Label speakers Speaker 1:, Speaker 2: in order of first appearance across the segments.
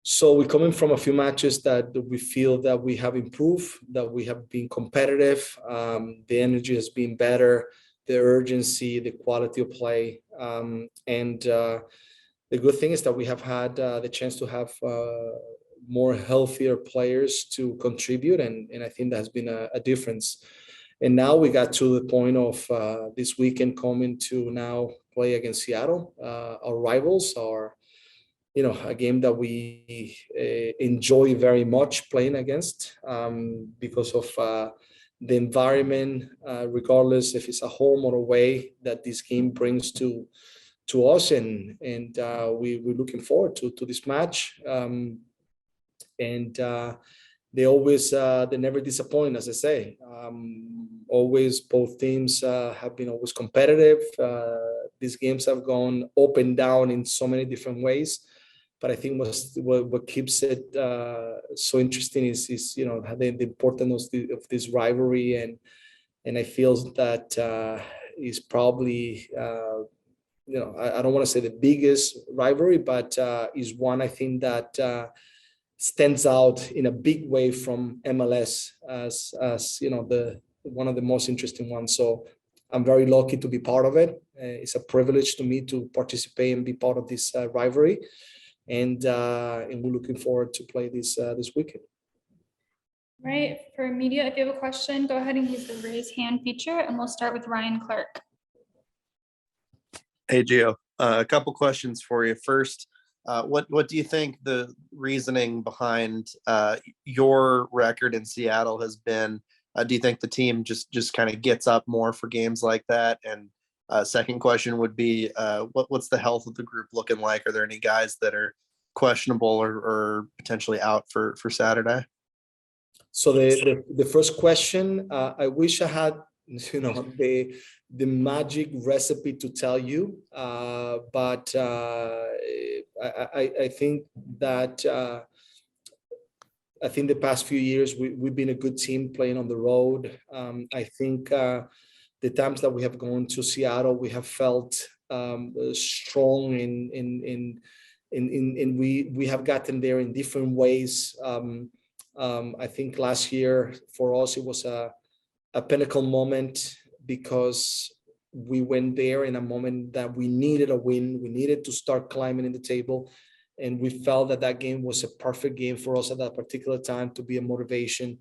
Speaker 1: So we're coming from a few matches that we feel that we have improved, that we have been competitive. The energy has been better, the urgency, the quality of play. And the good thing is that we have had the chance to have more healthier players to contribute. And I think that has been a difference. And now we got to the point of this weekend coming to now play against Seattle, our rivals, a game that we enjoy very much playing against because of the environment, regardless if it's a home or away, that this game brings to us. And we're looking forward to this match. They never disappoint, as I say. Always, both teams have been always competitive. These games have gone up and down in so many different ways. But I think what keeps it so interesting is the importance of this rivalry, and I feel that is probably I don't want to say the biggest rivalry, but is one I think that stands out in a big way from MLS as the one of the most interesting ones. So I'm very lucky to be part of it. It's a privilege to me to participate and be part of this rivalry. And we're looking forward to play this weekend.
Speaker 2: Right. For media, if you have a question, go ahead and use the raise hand feature, and we'll start with Ryan Clark.
Speaker 3: Hey, Gio. A couple questions for you. First, what do you think the reasoning behind your record in Seattle has been? Do you think the team just kind of gets up more for games like that? And second question would be, what's the health of the group looking like? Are there any guys that are questionable or potentially out for Saturday?
Speaker 1: So the first question, I wish I had the magic recipe to tell you, but I think that I think the past few years we've been a good team playing on the road. I think the times that we have gone to Seattle, we have felt strong and we have gotten there in different ways. I think last year for us it was a pinnacle moment because we went there in a moment that we needed a win. We needed to start climbing in the table, and we felt that game was a perfect game for us at that particular time to be a motivation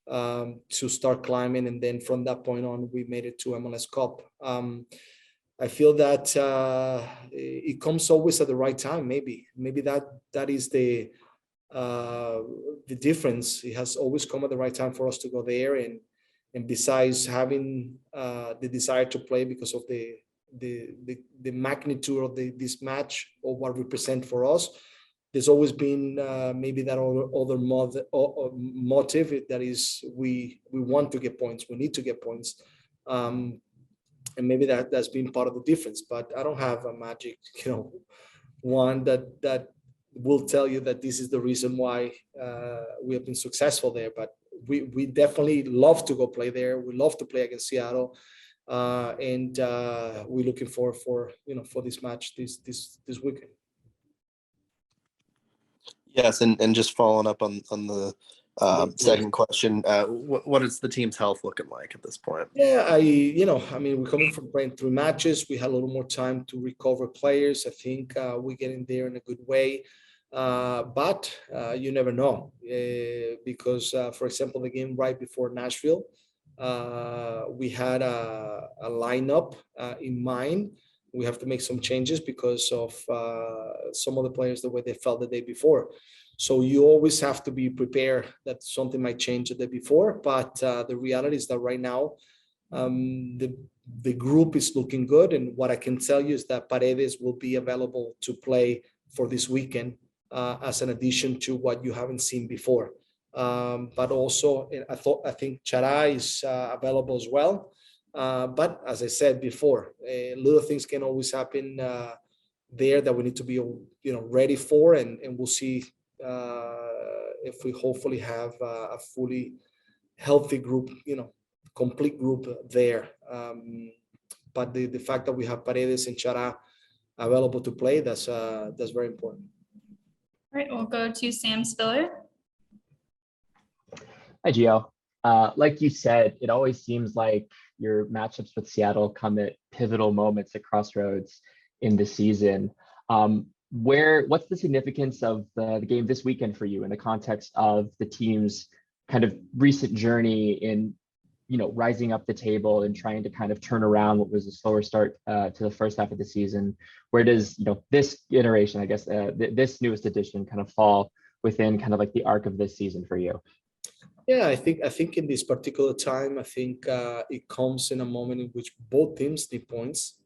Speaker 1: to start climbing. And then from that point on, we made it to MLS Cup. I feel that it comes always at the right time. Maybe that is the difference. It has always come at the right time for us to go there. And besides having the desire to play because of the magnitude of this match or what represent for us, there's always been maybe that other motive that is we want to get points. We need to get points. And maybe that's been part of the difference. But I don't have a magic, one that will tell you that this is the reason why we have been successful there. But we definitely love to go play there. We love to play against Seattle, and we're looking forward for this match this weekend.
Speaker 3: Yes, and just following up on the second question, what is the team's health looking like at this point?
Speaker 1: Yeah, we're coming from playing 3 matches. We had a little more time to recover players. I think we're getting there in a good way. But you never know because, for example, the game right before Nashville, we had a lineup in mind. We have to make some changes because of some of the players, the way they felt the day before. So you always have to be prepared that something might change the day before. But the reality is that right now, the group is looking good. And what I can tell you is that Paredes will be available to play for this weekend as an addition to what you haven't seen before. But also, I think Chara is available as well. But as I said before, little things can always happen there that we need to be ready for, and we'll see if we hopefully have a fully healthy group, complete group there. But the fact that we have Paredes and Chara available to play, that's very important.
Speaker 2: Right, we'll go to Sam Spiller.
Speaker 4: Hi, Gio. Like you said, it always seems like your matchups with Seattle come at pivotal moments at crossroads in the season. What's the significance of the game this weekend for you in the context of the team's kind of recent journey in, rising up the table and trying to kind of turn around what was a slower start to the first half of the season? Where does, this iteration, I guess, this newest edition kind of fall within kind of like the arc of this season for you?
Speaker 1: Yeah, I think in this particular time, I think it comes in a moment in which both teams need points.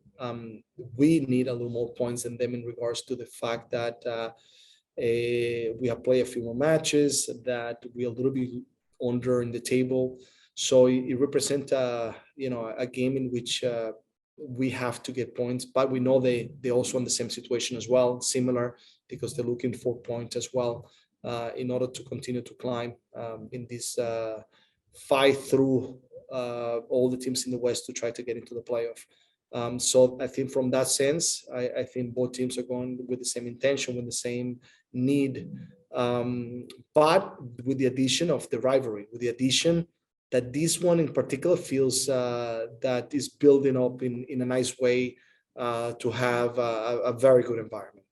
Speaker 1: We need a little more points than them in regards to the fact that we have played a few more matches, that we're a little bit under in the table. So it represents a game in which we have to get points, but we know they also in the same situation as well, similar, because they're looking for points as well. In order to continue to climb in this fight through all the teams in the West to try to get into the playoff. So I think from that sense, I think both teams are going with the same intention, with the same need, but with the addition of the rivalry, with the addition that this one in particular feels that is building up in a nice way to have a very good environment.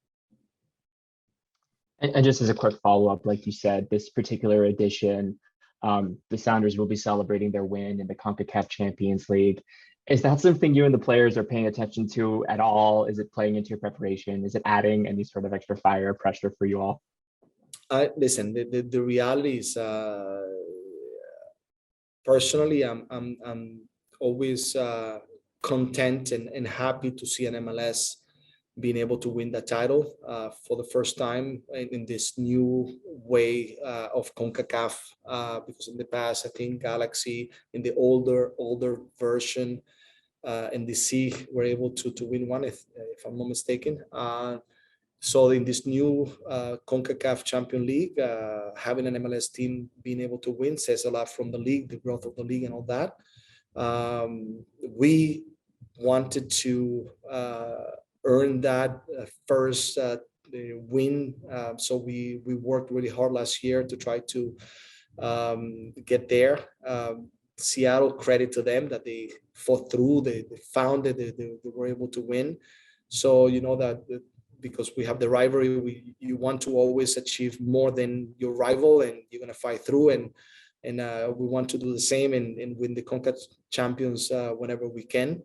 Speaker 4: And just as a quick follow-up, like you said, this particular edition, the Sounders will be celebrating their win in the CONCACAF Champions League. Is that something you and the players are paying attention to at all? Is it playing into your preparation? Is it adding any sort of extra fire or pressure for you all?
Speaker 1: Listen, the reality is, personally, I'm always content and happy to see an MLS being able to win that title for the first time in this new way of CONCACAF, because in the past, I think Galaxy in the older version and DC were able to win one, if I'm not mistaken. So in this new CONCACAF Champion League, having an MLS team being able to win says a lot from the league, the growth of the league and all that. We wanted to earn that first win. So we worked really hard last year to try to get there. Seattle, credit to them that they fought through, they found it, they were able to win. So you know that because we have the rivalry, you want to always achieve more than your rival, and you're going to fight through, and we want to do the same and win the CONCACAF champions whenever we can.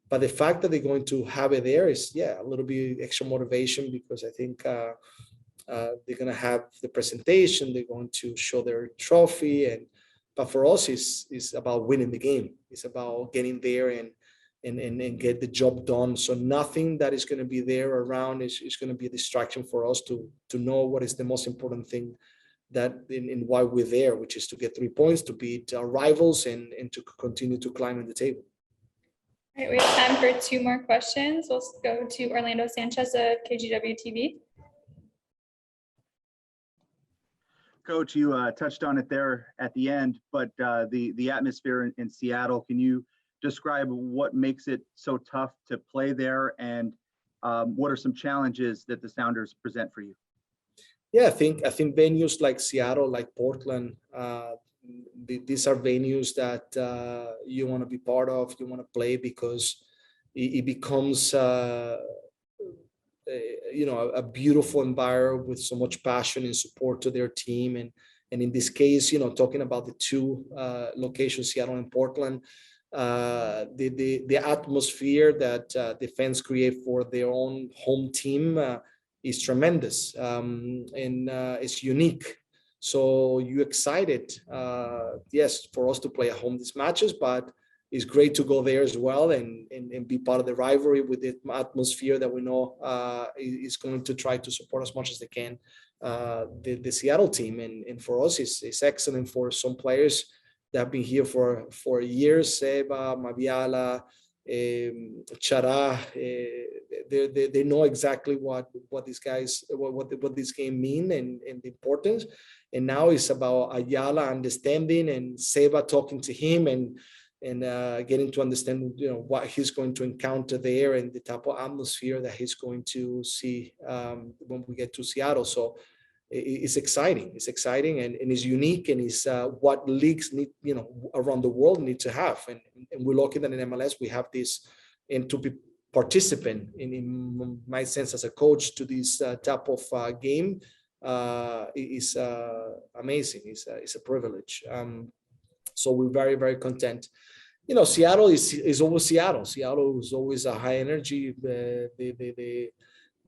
Speaker 1: But the fact that they're going to have it there is, a little bit extra motivation, because I think they're going to have the presentation, they're going to show their trophy, but for us, it's about winning the game. It's about getting there and get the job done. So nothing that is going to be there around is going to be a distraction for us to know what is the most important thing that in why we're there, which is to get 3 points, to beat our rivals and to continue to climb in the table.
Speaker 2: All right, we have time for 2 more questions. We'll go to Orlando Sanchez of KGW TV.
Speaker 5: Coach, you touched on it there at the end, but the atmosphere in Seattle, can you describe what makes it so tough to play there, and what are some challenges that the Sounders present for you?
Speaker 1: Yeah, I think venues like Seattle, like Portland, these are venues that you want to be part of, you want to play, because it becomes a beautiful environment with so much passion and support to their team. And in this case, talking about the 2 locations, Seattle and Portland, the atmosphere that the fans create for their own home team is tremendous, and it's unique. So you're excited, yes, for us to play at home these matches, but it's great to go there as well and be part of the rivalry with the atmosphere that we know is going to try to support as much as they can the Seattle team. And for us, it's excellent for some players that have been here for years. Seba, Mabiala, Chara, they know exactly what these guys, what this game mean and the importance. And now it's about Ayala understanding and Seba talking to him and getting to understand what he's going to encounter there and the type of atmosphere that he's going to see when we get to Seattle. So is exciting. It's exciting and is unique and is what leagues need, around the world need to have. And we're lucky that in MLS we have this, and to be participant in my sense as a coach to this type of game is amazing. It's a privilege. So we're very, very content. Seattle is always Seattle. Seattle is always a high energy.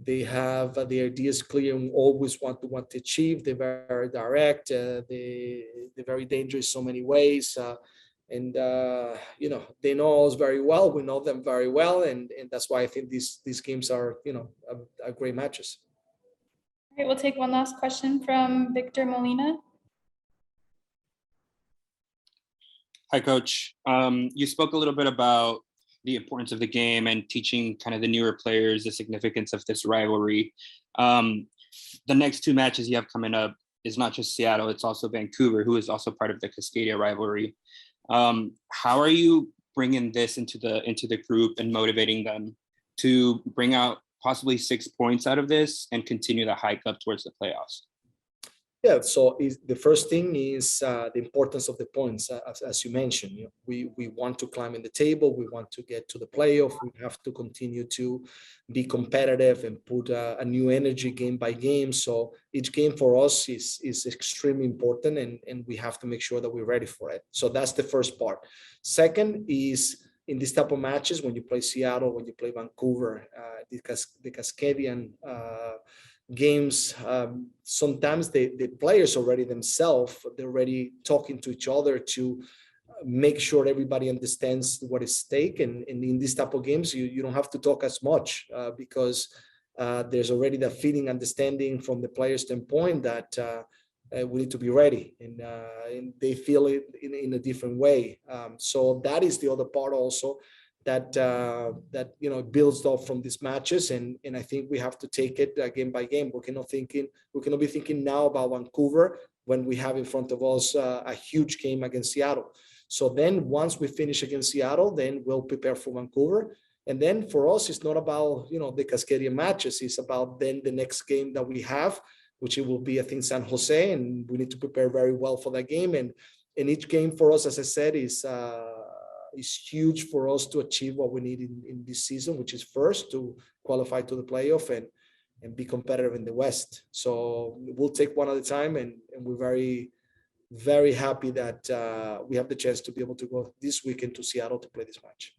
Speaker 1: They have the ideas clear and always want to achieve. They're very direct. They're very dangerous so many ways. And they know us very well. We know them very well, and that's why I think these games are are great matches.
Speaker 2: All right, we'll take one last question from Victor Molina.
Speaker 6: Hi, Coach. You spoke a little bit about the importance of the game and teaching kind of the newer players the significance of this rivalry. The next two matches you have coming up is not just Seattle, it's also Vancouver, who is also part of the Cascadia rivalry. How are you bringing this into the group and motivating them to bring out possibly 6 points out of this and continue the hike up towards the playoffs?
Speaker 1: Yeah, so the first thing is the importance of the points, as you mentioned. We want to climb in the table. We want to get to the playoff. We have to continue to be competitive and put a new energy game by game. So each game for us is extremely important, and we have to make sure that we're ready for it. So that's the first part. Second is in this type of matches, when you play Seattle, when you play Vancouver, the Cascadian games, sometimes the players already themselves, they're already talking to each other to make sure everybody understands what is at stake. And in these type of games, you don't have to talk as much because there's already that feeling, understanding from the player standpoint that we need to be ready, and they feel it in a different way. So that is the other part also that builds off from these matches, and I think we have to take it game by game. We cannot be thinking now about Vancouver when we have in front of us a huge game against Seattle. So then once we finish against Seattle, then we'll prepare for Vancouver. And then for us, it's not about the Cascadia matches. It's about then the next game that we have, which it will be, I think, San Jose, and we need to prepare very well for that game. And each game for us, as I said, is huge for us to achieve what we need in this season, which is first to qualify to the playoff and be competitive in the West. So we'll take one at a time, and we're very, very happy that we have the chance to be able to go this weekend to Seattle to play this match.